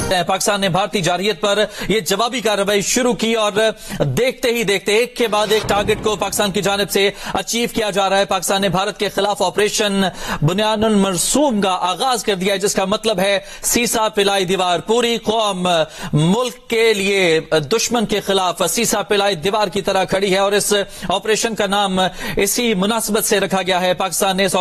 پاکستان نے بھارتی جارحیت پر یہ جوابی کارروائی شروع کی اور دیکھتے ہی دیکھتے ایک کے بعد ایک ٹارگٹ کو پاکستان کی جانب سے اچیو کیا جا رہا ہے. پاکستان نے بھارت کے خلاف آپریشن بنیان المرسوم کا آغاز کر دیا ہے، جس کا مطلب ہے سیسا پلائی دیوار. پوری قوم ملک کے لیے دشمن کے خلاف سیسا پلائی دیوار کی طرح کھڑی ہے اور اس آپریشن کا نام اسی مناسبت سے رکھا گیا ہے. پاکستان نے اس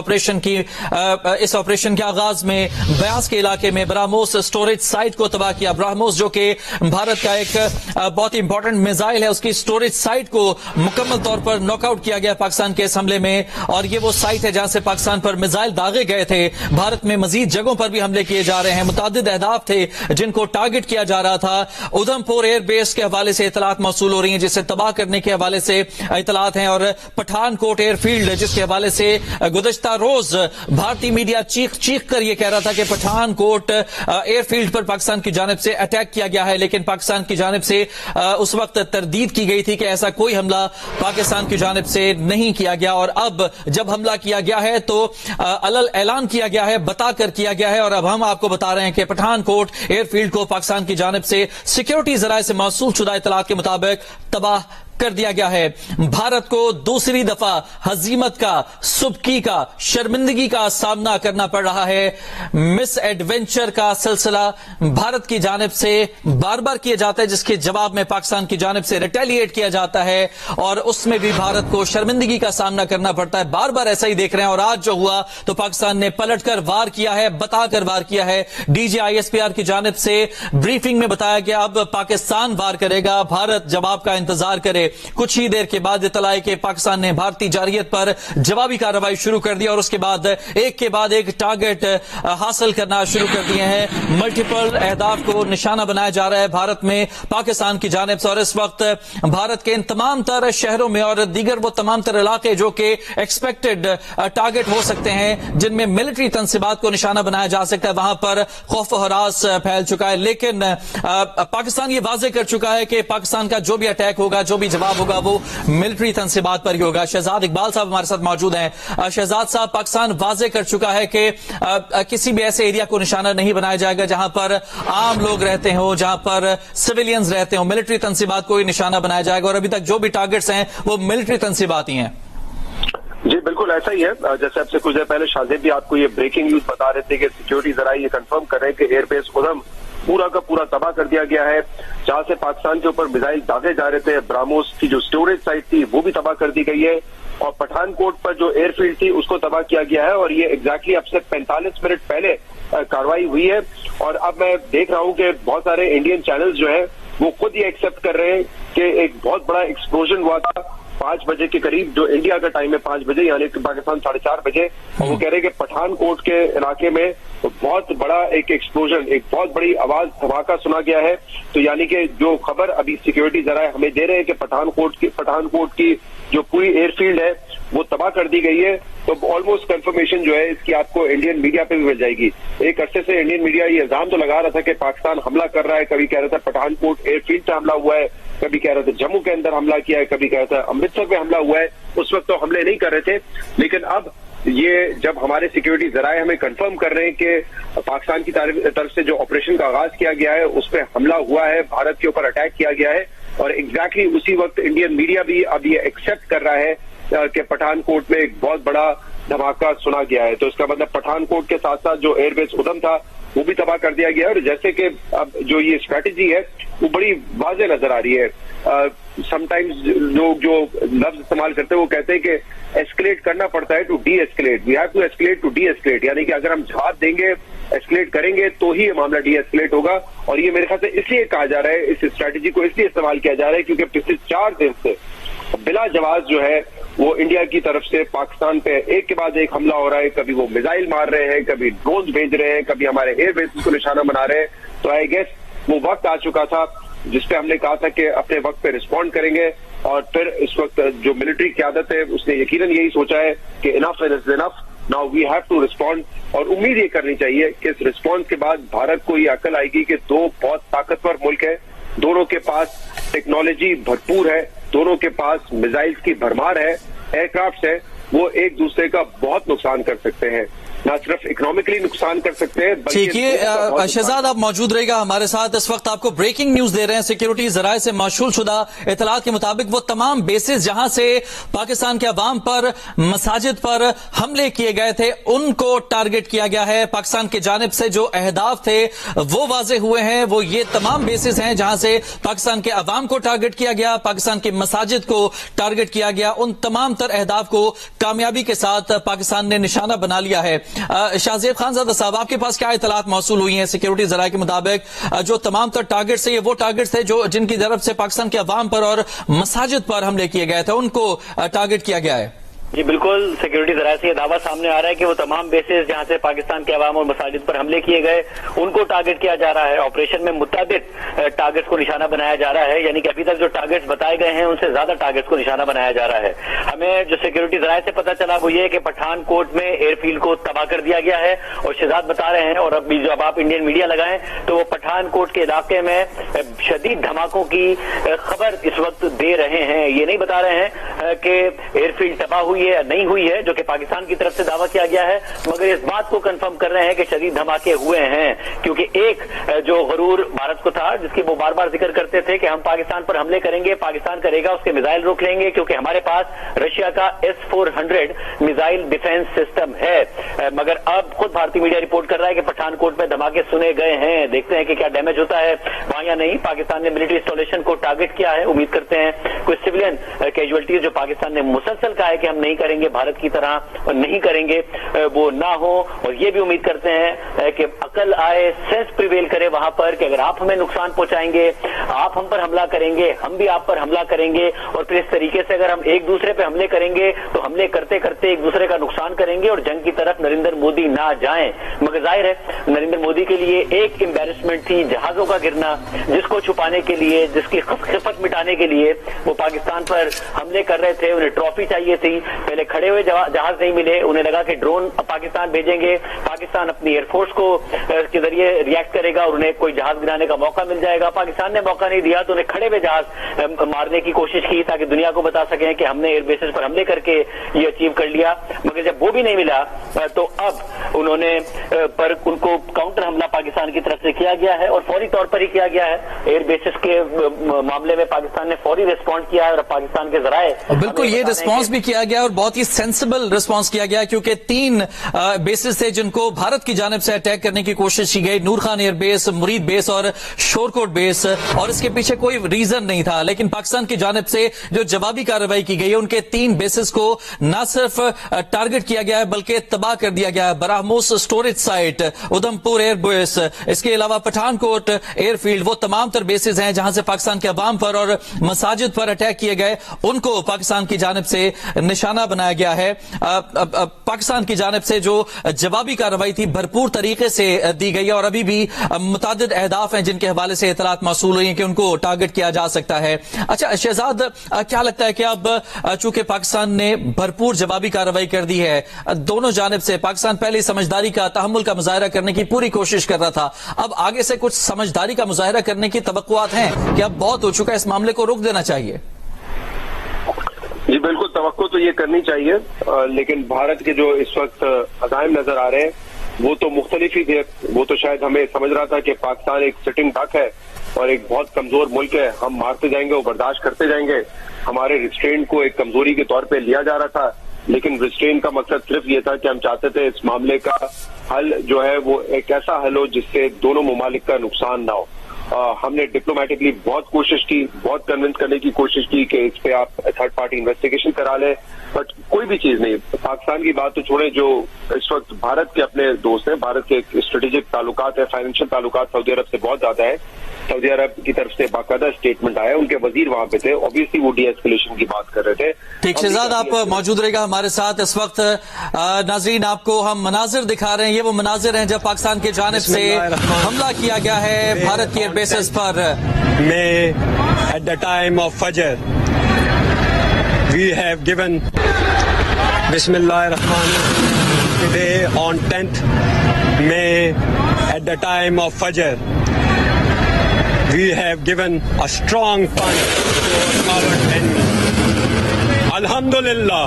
آپریشن کے آغاز میں بیاس کے علاقے میں براموس اسٹوریج سائٹ کو تباہ کیا. براموس جو کہ بھارت کا ایک بہت ہی امپورٹنٹ میزائل ہے، اس کی اسٹوریج سائٹ کو مکمل طور پر ناک آؤٹ کیا گیا پاکستان کے اس حملے میں، اور یہ وہ سائٹ ہے جہاں سے پاکستان پر میزائل داغے گئے تھے. بھارت میں مزید جگہوں پر بھی حملے کیے جا رہے ہیں. متعدد اہداف تھے جن کو ٹارگٹ کیا جا رہا تھا. ادھمپور ایئر بیس کے حوالے سے اطلاعات موصول ہو رہی ہیں جسے تباہ کرنے کے حوالے سے اطلاعات ہیں، اور پٹھان کوٹ ایئر فیلڈ جس کے حوالے سے گزشتہ روز بھارتی میڈیا چیخ کر یہ کہہ رہا تھا کہ پٹھان کوٹ ایئر فیلڈ پر پاکستان کی جانب سے اٹیک کیا گیا ہے، لیکن پاکستان کی جانب سے اس وقت تردید کی گئی تھی کہ ایسا کوئی حملہ پاکستان کی جانب سے نہیں کیا گیا. اور اب جب حملہ کیا گیا ہے تو علل اعلان کیا گیا ہے، بتا کر کیا گیا ہے، اور اب ہم آپ کو بتا رہے ہیں کہ پٹھان کوٹ ایئر فیلڈ کو پاکستان کی جانب سے سیکیورٹی ذرائع سے موصول شدہ اطلاعات کے مطابق تباہ کر دیا گیا ہے. بھارت کو دوسری دفعہ ہزیمت کا، سبکی کا، شرمندگی کا سامنا کرنا پڑ رہا ہے. مس ایڈونچر کا سلسلہ بھارت کی جانب سے بار بار کیا جاتا ہے، جس کے جواب میں پاکستان کی جانب سے ریٹیلیٹ کیا جاتا ہے، اور اس میں بھی بھارت کو شرمندگی کا سامنا کرنا پڑتا ہے. بار بار ایسا ہی دیکھ رہے ہیں، اور آج جو ہوا تو پاکستان نے پلٹ کر وار کیا ہے، بتا کر وار کیا ہے. D G I S P R کی جانب سے بریفنگ میں بتایا گیا اب پاکستان وار کرے گا، بھارت جواب کا انتظار کرے. کچھ ہی دیر کے بعد اطلاع ہے کہ پاکستان نے بھارتی جارحیت پر جوابی کارروائی شروع کر دی، اور اس کے بعد ایک ٹارگٹ حاصل کرنا شروع کر دیے ہیں. ملٹیپل اہداف کو نشانہ بنایا جا رہا ہے بھارت میں پاکستان کی جانب سے، اور اس وقت بھارت کے ان تمام تر شہروں میں اور دیگر وہ تمام تر علاقے جو کہ ایکسپیکٹڈ ٹارگٹ ہو سکتے ہیں، جن میں ملٹری تنصیبات کو نشانہ بنایا جا سکتا ہے، وہاں پر خوف و ہراس پھیل چکا ہے. لیکن پاکستان یہ واضح کر چکا ہے کہ پاکستان کا جو بھی اٹیک ہوگا، جو بھی جواب ہوگا، وہ ملٹری تنصیبات پر ہی ہوگا. شہزاد اقبال صاحب ہمارے ساتھ موجود ہیں. شہزاد صاحب، پاکستان واضح کر چکا ہے کہ کسی بھی ایسے ایریا کو نشانہ نہیں بنایا جائے گا جہاں پر عام لوگ رہتے ہوں، جہاں پر سویلینز رہتے ہوں. ملٹری تنصیبات کو ہی نشانہ بنایا جائے گا، اور ابھی تک جو بھی ٹارگٹس ہیں وہ ملٹری تنصیبات ہی ہیں. جی بالکل ایسا ہی ہے. جیسے اب سے کچھ دیر پہلے شاہزیب بھی آپ کو یہ بریکنگ نیوز بتا رہے تھے کہ سیکیورٹی ذرائع یہ کنفرم کر رہے ہیں کہ ایئر بیس ادھم پورا کا پورا تباہ کر دیا گیا ہے. جہاں سے پاکستان کے اوپر میزائل داغے جا رہے تھے، براموس کی جو اسٹوریج سائٹ تھی وہ بھی تباہ کر دی گئی ہے، اور پٹھان کوٹ پر جو ایئر فیلڈ تھی اس کو تباہ کیا گیا ہے. اور یہ ایگزیکٹلی اب سے 45 منٹ پہلے کارروائی ہوئی ہے. اور اب میں دیکھ رہا ہوں کہ بہت سارے انڈین چینلز جو ہیں وہ خود یہ ایکسپٹ کر رہے ہیں کہ ایک بہت بڑا ایکسپلوژن ہوا تھا 5 بجے کے قریب، جو انڈیا کا ٹائم ہے 5 بجے، یعنی کہ پاکستان 4:30 بجے. اور وہ کہہ رہے ہیں کہ پٹھان کوٹ کے علاقے میں بہت بڑا ایک ایکسپلوژن، ایک بہت بڑی آواز دھماکہ سنا گیا ہے. تو یعنی کہ جو خبر ابھی سیکیورٹی ذرائع ہمیں دے رہے ہیں کہ پٹھان کوٹ کی جو پوری ایئر فیلڈ ہے وہ تباہ کر دی گئی ہے، تو آلموسٹ کنفرمیشن جو ہے اس کی آپ کو انڈین میڈیا پہ بھی مل جائے گی. ایک عرصے سے انڈین میڈیا یہ الزام تو لگا رہا تھا کہ پاکستان حملہ کر رہا ہے، کبھی کہہ رہا تھا پٹھان کوٹ ایئر فیلڈ پہ حملہ ہوا ہے، کبھی کہہ رہا تھا جموں کے اندر حملہ کیا ہے، کبھی کہہ رہا تھا امرتسر پہ حملہ ہوا ہے. اس وقت تو حملے نہیں کر رہے تھے، لیکن اب یہ جب ہمارے سیکیورٹی ذرائع ہمیں کنفرم کر رہے ہیں کہ پاکستان کی طرف سے جو آپریشن کا آغاز کیا گیا ہے اس پہ حملہ ہوا ہے، بھارت کے اوپر اٹیک کیا گیا ہے، اور ایگزیکٹلی اسی وقت انڈین میڈیا بھی اب یہ ایکسپٹ کر رہا ہے کہ پٹھان کوٹ میں ایک بہت بڑا دھماکہ سنا گیا ہے. تو اس کا مطلب پٹھان کوٹ کے ساتھ ساتھ جو ایئر بیس ادھم تھا وہ بھی تباہ کر دیا گیا ہے. اور جیسے کہ اب جو یہ اسٹریٹجی ہے وہ بڑی واضح نظر آ رہی ہے. سم ٹائمز لوگ جو لفظ استعمال کرتے ہیں وہ کہتے ہیں کہ ایسکلیٹ کرنا پڑتا ہے to deescalate, we have to escalate to deescalate, یعنی کہ اگر ہم جواب دیں گے، ایسکلیٹ کریں گے تو ہی یہ معاملہ ڈی ایسکلیٹ ہوگا. اور یہ میرے خیال سے اس لیے کہا جا رہا ہے، اس اسٹریٹجی کو اس لیے استعمال کیا جا رہا ہے کیونکہ پچھلے 4 دن سے بلا جواز جو ہے وہ انڈیا کی طرف سے پاکستان پہ ایک کے بعد ایک حملہ ہو رہا ہے. کبھی وہ میزائل مار رہے ہیں، کبھی ڈرونز بھیج رہے ہیں، کبھی ہمارے ایئر بیس کو نشانہ بنا رہے ہیں. تو آئی گیس وہ وقت آ چکا تھا جس پہ ہم نے کہا تھا کہ اپنے وقت پہ رسپونڈ کریں گے. اور پھر اس وقت جو ملٹری قیادت ہے اس نے یقیناً یہی سوچا ہے کہ enough is enough, now we have to respond. اور امید یہ کرنی چاہیے کہ اس رسپانس کے بعد بھارت کو یہ عقل آئے گی کہ 2 بہت طاقتور ملک ہیں، دونوں کے پاس ٹیکنالوجی بھرپور ہے، دونوں کے پاس میزائلز کی بھرمار ہے, ایئر کرافٹ ہے, وہ ایک دوسرے کا بہت نقصان کر سکتے ہیں, نہ صرف اکنامکلی نقصان کر سکتے ہیں ٹھیک ہے شہزاد آپ موجود رہے گا ہمارے ساتھ. اس وقت آپ کو بریکنگ نیوز دے رہے ہیں. سیکیورٹی ذرائع سے موصول شدہ اطلاعات کے مطابق وہ تمام بیسز جہاں سے پاکستان کے عوام پر, مساجد پر حملے کیے گئے تھے ان کو ٹارگٹ کیا گیا ہے. پاکستان کی جانب سے جو اہداف تھے وہ واضح ہوئے ہیں. وہ یہ تمام بیسز ہیں جہاں سے پاکستان کے عوام کو ٹارگٹ کیا گیا, پاکستان کی مساجد کو ٹارگٹ کیا گیا. ان تمام تر اہداف کو کامیابی کے ساتھ پاکستان نے نشانہ بنا لیا ہے. شاہ زیب خان زادہ صاحب, آپ کے پاس کیا اطلاعات موصول ہوئی ہیں سیکیورٹی ذرائع کے مطابق؟ جو تمام تر ٹارگٹ سے, یہ وہ ٹارگٹ تھے جو جن کی طرف سے پاکستان کے عوام پر اور مساجد پر حملے کیے گئے تھے, ان کو ٹارگٹ کیا گیا ہے؟ جی بالکل, سیکیورٹی ذرائع سے یہ دعویٰ سامنے آ رہا ہے کہ وہ تمام بیسز جہاں سے پاکستان کے عوام اور مساجد پر حملے کیے گئے ان کو ٹارگٹ کیا جا رہا ہے. آپریشن میں متعدد ٹارگٹس کو نشانہ بنایا جا رہا ہے, یعنی کہ ابھی تک جو ٹارگٹس بتائے گئے ہیں ان سے زیادہ ٹارگٹس کو نشانہ بنایا جا رہا ہے. ہمیں جو سیکیورٹی ذرائع سے پتہ چلا وہ یہ ہے کہ پٹھان کوٹ میں ایئر فیلڈ کو تباہ کر دیا گیا ہے, اور شہزاد بتا رہے ہیں, اور اب بھی جب آپ انڈین میڈیا لگائیں تو وہ پٹھان کوٹ کے علاقے میں شدید دھماکوں کی خبر اس وقت دے رہے ہیں. یہ نہیں بتا رہے ہیں کہ ایئر فیلڈ تباہ ہوئی ہے یا نہیں ہوئی ہے, جو کہ پاکستان کی طرف سے دعویٰ کیا گیا ہے, مگر اس بات کو کنفرم کر رہے ہیں کہ شدید دھماکے ہوئے ہیں. کیونکہ ایک جو غرور بھارت کو تھا جس کی وہ بار بار ذکر کرتے تھے کہ ہم پاکستان پر حملے کریں گے, پاکستان کرے گا, اس کے میزائل روک لیں گے, کیونکہ ہمارے پاس رشیا کا S-400 میزائل ڈیفنس سسٹم ہے. مگر اب خود بھارتی میڈیا رپورٹ کر رہا ہے کہ پٹھان کوٹ میں دھماکے سنے گئے ہیں. دیکھتے ہیں کہ کیا ڈیمیج ہوتا ہے وہاں یا نہیں. پاکستان نے ملٹری انسٹالیشن کو ٹارگٹ کیا ہے, امید کرتے ہیں کوئی سویلین کیجویلٹیز جو پاکستان نے مسلسل کہا ہے کہ ہم نہیں کریں گے بھارت کی طرح نہیں کریں گے وہ نہ ہو. اور یہ بھی امید کرتے ہیں کہ عقل آئے, سینس پریویل کرے وہاں پر, کہ اگر آپ ہمیں نقصان پہنچائیں گے, آپ ہم پر حملہ کریں گے, ہم بھی آپ پر حملہ کریں گے, اور پھر اس طریقے سے اگر ہم ایک دوسرے پہ حملے کریں گے تو حملے کرتے کرتے ایک دوسرے کا نقصان کریں گے اور جنگ کی طرف نریندر مودی نہ جائیں. مگر ظاہر ہے نریندر مودی کے لیے ایک امبیرسمنٹ تھی جہازوں کا گرنا, جس کو چھپانے کے لیے, جس کی خفت مٹانے کے لیے وہ پاکستان پر حملے کر رہے تھے. انہیں ٹرافی چاہیے تھی, پہلے کھڑے ہوئے جہاز نہیں ملے, انہیں لگا کہ ڈرون پاکستان بھیجیں گے, پاکستان اپنی ایئر فورس کو کے ذریعے ریئیکٹ کرے گا اور انہیں کوئی جہاز گرانے کا موقع مل جائے گا. پاکستان نے موقع نہیں دیا تو انہیں کھڑے ہوئے جہاز مارنے کی کوشش کی تاکہ دنیا کو بتا سکیں کہ ہم نے ایئر بیسز پر حملے کر کے یہ اچیو کر لیا. مگر جب وہ بھی نہیں ملا تو اب انہوں نے ان کو کاؤنٹر حملہ پاکستان کی طرف سے کیا گیا ہے, اور فوری طور پر ہی کیا گیا ہے. ایئر بیسز کے معاملے میں پاکستان نے فوری ریسپانڈ کیا ہے, اور پاکستان کے ذرائع بالکل یہ ریسپانس بھی کیا گیا اور بہت ہی سینسیبل ریسپانس کیا گیا, کیونکہ 3 بیسز تھے جن کو بھارت کی جانب سے اٹیک کرنے کی کوشش کی گئی, نور خان ایئر بیس, مرید بیس اور شورکوٹ بیس, اور اس کے پیچھے کوئی ریزن نہیں تھا. لیکن پاکستان کی جانب سے جو جوابی کارروائی کی گئی ہے ان کے 3 بیسز کو نہ صرف ٹارگٹ کیا گیا ہے بلکہ تباہ کر دیا گیا ہے. BrahMos storage site, Udhampur air base, اس کے علاوہ پٹھان کوٹ ایئر فیلڈ, وہ تمام تر بیسز ہیں جہاں سے پاکستان کے عوام پر اور مساجد پر اٹیک کیے گئے, ان کو پاکستان کی جانب سے نشانہ بنایا گیا ہے. پاکستان کی جانب سے جو جوابی کارروائی تھی بھرپور طریقے سے دی گئی ہے, اور ابھی بھی متعدد اہداف ہیں جن کے حوالے سے اطلاعات موصول ہوئی ہیں کہ ان کو ٹارگٹ کیا جا سکتا ہے. اچھا شہزاد, کیا لگتا ہے کہ اب چونکہ پاکستان نے بھرپور جوابی کارروائی کر دی ہے دونوں جانب سے, پاکستان پہلے سمجھداری کا, تحمل کا مظاہرہ کرنے کی پوری کوشش کر رہا تھا, اب آگے سے کچھ سمجھداری کا مظاہرہ کرنے کی توقعات ہیں کہ اب بہت ہو چکا ہے, اس معاملے کو روک دینا چاہیے؟ جی بالکل, توقع تو یہ کرنی چاہیے, لیکن بھارت کے جو اس وقت عزائم نظر آ رہے ہیں وہ تو مختلف ہی تھے. وہ تو شاید ہمیں سمجھ رہا تھا کہ پاکستان ایک سٹنگ ڈک ہے اور ایک بہت کمزور ملک ہے, ہم مارتے جائیں گے, وہ برداشت کرتے جائیں گے. ہمارے ریسٹرینٹ کو ایک کمزوری کے طور پہ لیا جا رہا تھا, لیکن ریسٹرینٹ کا مقصد صرف یہ تھا کہ ہم چاہتے تھے اس معاملے کا حل جو ہے وہ ایک ایسا حل ہو جس سے دونوں ممالک کا نقصان نہ ہو. ہم نے ڈپلومیٹکلی بہت کوشش کی, بہت کنونس کرنے کی کوشش کی کہ اس پہ آپ تھرڈ پارٹی انویسٹیگیشن کرا لیں, بٹ کوئی بھی چیز نہیں. پاکستان کی بات تو چھوڑیں, جو اس وقت بھارت کے اپنے دوست ہیں, بھارت کے اسٹریٹجک تعلقات ہیں, فائنینشیل تعلقات سعودی عرب سے بہت زیادہ ہے. سعودی عرب کی طرف سے باقاعدہ اسٹیٹمنٹ آیا, ان کے وزیر وہاں پہ تھے, اوبیسلی وہ ڈی ایسکیلیشن کی بات کر رہے تھے. ٹھیک شہزاد, آپ موجود رہے گا ہمارے ساتھ. اس وقت ناظرین آپ کو ہم مناظر دکھا رہے ہیں, یہ وہ مناظر ہیں جب پاکستان کی جانب سے حملہ کیا گیا ہے بھارت کی ایئر بیسز پر. May at the time of Fajr we have given Bismillahir-Rahmanir-Rahim today on 10th May at the time of Fajr we have given a strong punch to our enemy. Alhamdulillah.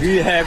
we have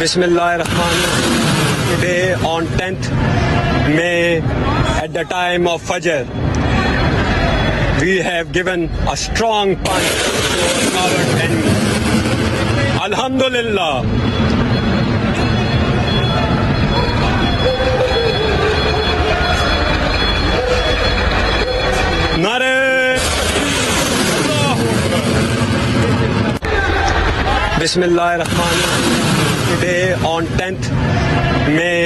Bismillahirrahmanirrahim. Today on 10th May at the time of Fajr, we have given a strong punch to our enemy. Alhamdulillah. Nare Bismillahirrahmanirrahim. Today on 10th May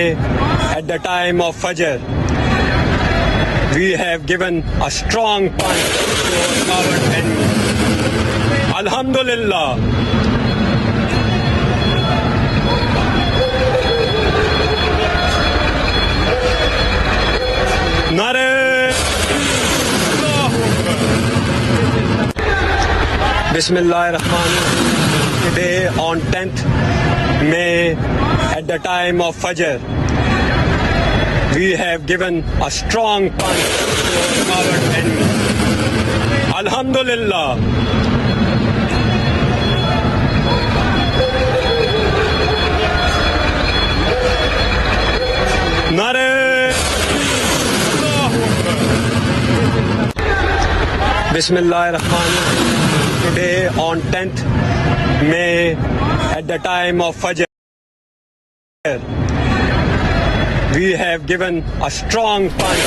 at the time of Fajr, we have given a strong punch to our enemy. Alhamdulillah. Nare Bismillahirrahmanirrahim. Today on 10th May at the time of Fajr, we have given a strong punch to our enemy. Alhamdulillah. Nare Bismillahirrahmanirrahim. Today on 10th May at the time of Fajr, we have given a strong punch.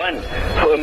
1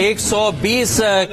120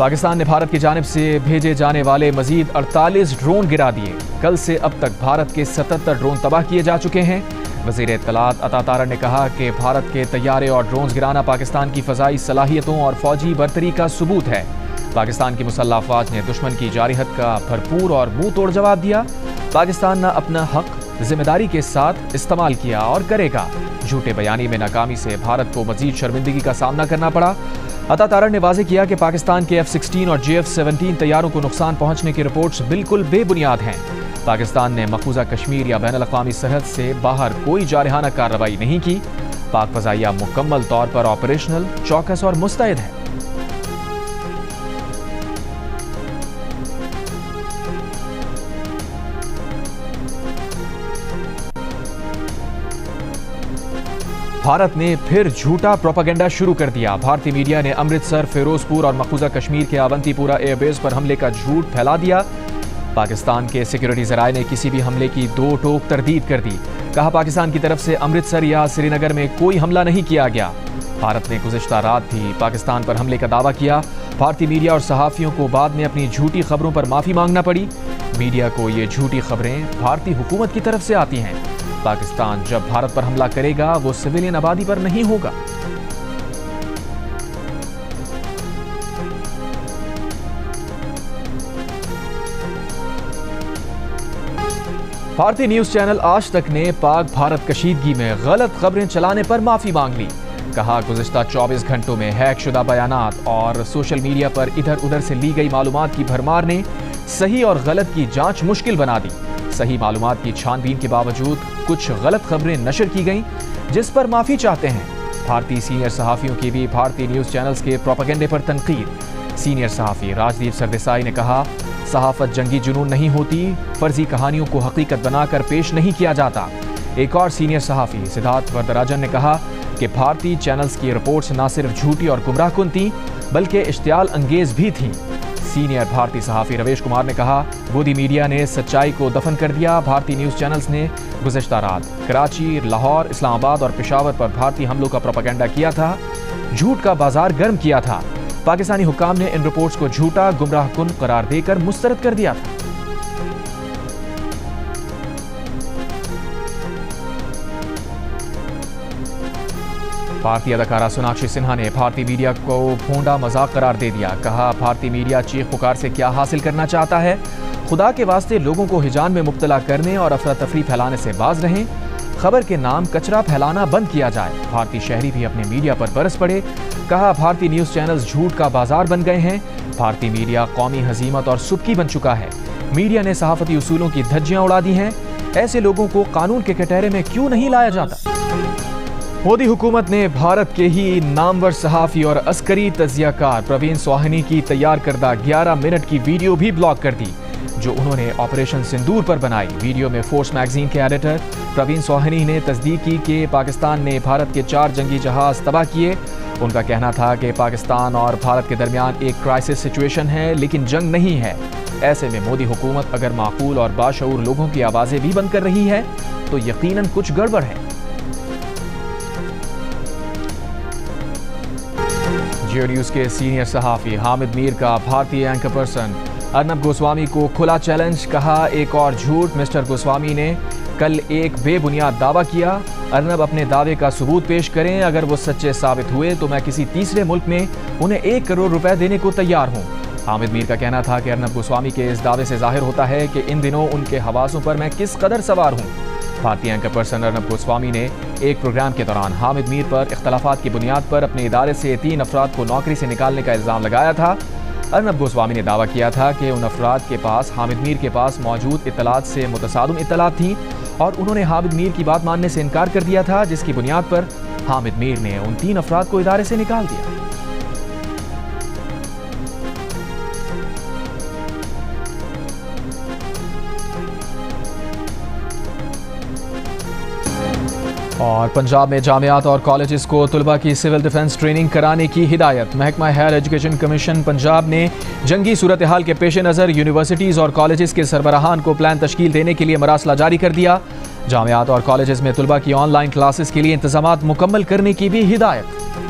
Pakistan نے بھارت کی جانب سے بھیجے جانے والے مزید 48 drone گرا دیے۔ کل سے اب تک بھارت کے 77 ڈرون تباہ کیے جا چکے ہیں۔ وزیر اطلاعات عطا تارڑ نے کہا کہ بھارت کے طیارے اور ڈرونز گرانا پاکستان کی فضائی صلاحیتوں اور فوجی برتری کا ثبوت ہے۔ پاکستان کی مسلح افواج نے دشمن کی جارحیت کا بھرپور اور منہ توڑ جواب دیا۔ پاکستان نے اپنا حق ذمہ داری کے ساتھ استعمال کیا اور کرے گا۔ جھوٹے بیانی میں ناکامی سے بھارت کو مزید شرمندگی کا سامنا کرنا پڑا۔ عطا تارڑ نے واضح کیا کہ پاکستان کے F-16 اور JF-17 طیاروں کو نقصان پہنچنے کی رپورٹس بالکل بے بنیاد ہیں۔ پاکستان نے مقبوضہ کشمیر یا بین الاقوامی سرحد سے باہر کوئی جارحانہ کارروائی نہیں کی۔ پاک فضائیہ مکمل طور پر آپریشنل، چوکس اور مستعد ہے۔ بھارت نے پھر جھوٹا پروپیگنڈا شروع کر دیا۔ بھارتی میڈیا نے امرتسر، فیروز پور اور مقبوضہ کشمیر کے اونتی پورہ ایئر بیس پر حملے کا جھوٹ پھیلا دیا۔ پاکستان کے سیکیورٹی ذرائع نے کسی بھی حملے کی دو ٹوک تردید کر دی۔ کہا پاکستان کی طرف سے امرتسر یا سری نگر میں کوئی حملہ نہیں کیا گیا۔ بھارت نے گزشتہ رات بھی پاکستان پر حملے کا دعویٰ کیا۔ بھارتی میڈیا اور صحافیوں کو بعد میں اپنی جھوٹی خبروں پر معافی مانگنا پڑی۔ میڈیا کو یہ جھوٹی خبریں بھارتی حکومت کی طرف سے آتی ہیں۔ پاکستان جب بھارت پر حملہ کرے گا وہ سویلین آبادی پر نہیں ہوگا۔ بھارتی نیوز چینل آج تک نے پاک بھارت کشیدگی میں غلط خبریں چلانے پر معافی مانگ لی۔ کہا گزشتہ 24 گھنٹوں میں ہیک شدہ بیانات اور سوشل میڈیا پر ادھر ادھر سے لی گئی معلومات کی بھرمار نے صحیح اور غلط کی جانچ مشکل بنا دی۔ صحیح معلومات کی چھان بین کے باوجود کچھ غلط خبریں نشر کی گئیں جس پر معافی چاہتے ہیں۔ بھارتی سینئر صحافیوں کی بھی بھارتی نیوز چینلز کے پروپیگنڈے پر تنقید۔ سینئر صحافی راجدیپ سردیسائی نے کہا صحافت جنگی جنون نہیں ہوتی، فرضی کہانیوں کو حقیقت بنا کر پیش نہیں کیا جاتا۔ ایک اور سینئر صحافی سدھارتھ وردراجن نے کہا کہ بھارتی چینلز کی رپورٹس نہ صرف جھوٹی اور گمراہ کن تھیں بلکہ اشتعال انگیز بھی تھیں۔ سینئر بھارتی صحافی رویش کمار نے کہا گودی میڈیا نے سچائی کو دفن کر دیا۔ بھارتی نیوز چینلز نے گزشتہ رات کراچی، لاہور، اسلام آباد اور پشاور پر بھارتی حملوں کا پروپیگنڈا کیا تھا، جھوٹ کا بازار گرم کیا تھا۔ پاکستانی حکام نے ان رپورٹس کو جھوٹا، گمراہ کن قرار دے کر مسترد کر دیا تھا۔ بھارتی اداکارہ سوناکشی سنہا نے بھارتی میڈیا کو بھونڈا مذاق قرار دے دیا۔ کہا بھارتی میڈیا چیخ پکار سے کیا حاصل کرنا چاہتا ہے؟ خدا کے واسطے لوگوں کو ہجان میں مبتلا کرنے اور افراتفری پھیلانے سے باز رہیں۔ خبر کے نام کچرا پھیلانا بند کیا جائے۔ بھارتی شہری بھی اپنے میڈیا پر برس پڑے۔ کہا بھارتی نیوز چینلز جھوٹ کا بازار بن گئے ہیں۔ بھارتی میڈیا قومی ہزیمت اور سبکی بن چکا ہے۔ میڈیا نے صحافتی اصولوں کی دھجیاں اڑا دی ہیں۔ ایسے لوگوں کو قانون کے کٹہرے میں کیوں نہیں لایا جاتا؟ مودی حکومت نے بھارت کے ہی نامور صحافی اور عسکری تجزیہ کار پروین سواہنی کی تیار کردہ 11 منٹ کی ویڈیو بھی بلاک کر دی جو انہوں نے آپریشن سندور پر بنائی۔ ویڈیو میں فورس میگزین کے ایڈیٹر پروین سواہنی نے تصدیق کی کہ پاکستان نے بھارت کے 4 جنگی جہاز تباہ کیے۔ ان کا کہنا تھا کہ پاکستان اور بھارت کے درمیان ایک کرائسس سچویشن ہے لیکن جنگ نہیں ہے۔ ایسے میں مودی حکومت اگر معقول اور باشعور لوگوں کی آوازیں بھی بند کر رہی ہے تو یقیناً کچھ گڑبڑ ہے۔ جیو نیوز کے سینئر صحافی حامد میر کا بھارتی اینکر پرسن ارنب گوسوامی کو کھلا چیلنج۔ کہا ایک اور جھوٹ۔ مسٹر گوسوامی نے کل ایک بے بنیاد دعویٰ کیا۔ ارنب اپنے دعوے کا ثبوت پیش کریں۔ اگر وہ سچے ثابت ہوئے تو میں کسی تیسرے ملک میں انہیں 1 کروڑ روپے دینے کو تیار ہوں۔ حامد میر کا کہنا تھا کہ ارنب گوسوامی کے اس دعوے سے ظاہر ہوتا ہے کہ ان دنوں ان کے حواسوں پر میں کس قدر سوار ہوں۔ بھارتی اینکر پرسن ارنب گوسوامی نے ایک پروگرام کے دوران حامد میر پر اختلافات کی بنیاد پر اپنے ادارے سے 3 افراد کو نوکری سے نکالنے کا الزام لگایا تھا۔ ارنب گوسوامی نے دعویٰ کیا تھا کہ ان افراد کے پاس حامد میر کے پاس موجود اطلاعات سے متصادم اطلاعات تھیں اور انہوں نے حامد میر کی بات ماننے سے انکار کر دیا تھا، جس کی بنیاد پر حامد میر نے ان 3 افراد کو ادارے سے نکال دیا۔ اور پنجاب میں جامعات اور کالجز کو طلباء کی سول ڈیفنس ٹریننگ کرانے کی ہدایت۔ محکمہ ہائر ایجوکیشن کمیشن پنجاب نے جنگی صورتحال کے پیش نظر یونیورسٹیز اور کالجز کے سربراہان کو پلان تشکیل دینے کے لیے مراسلہ جاری کر دیا۔ جامعات اور کالجز میں طلباء کی آن لائن کلاسز کے لیے انتظامات مکمل کرنے کی بھی ہدایت۔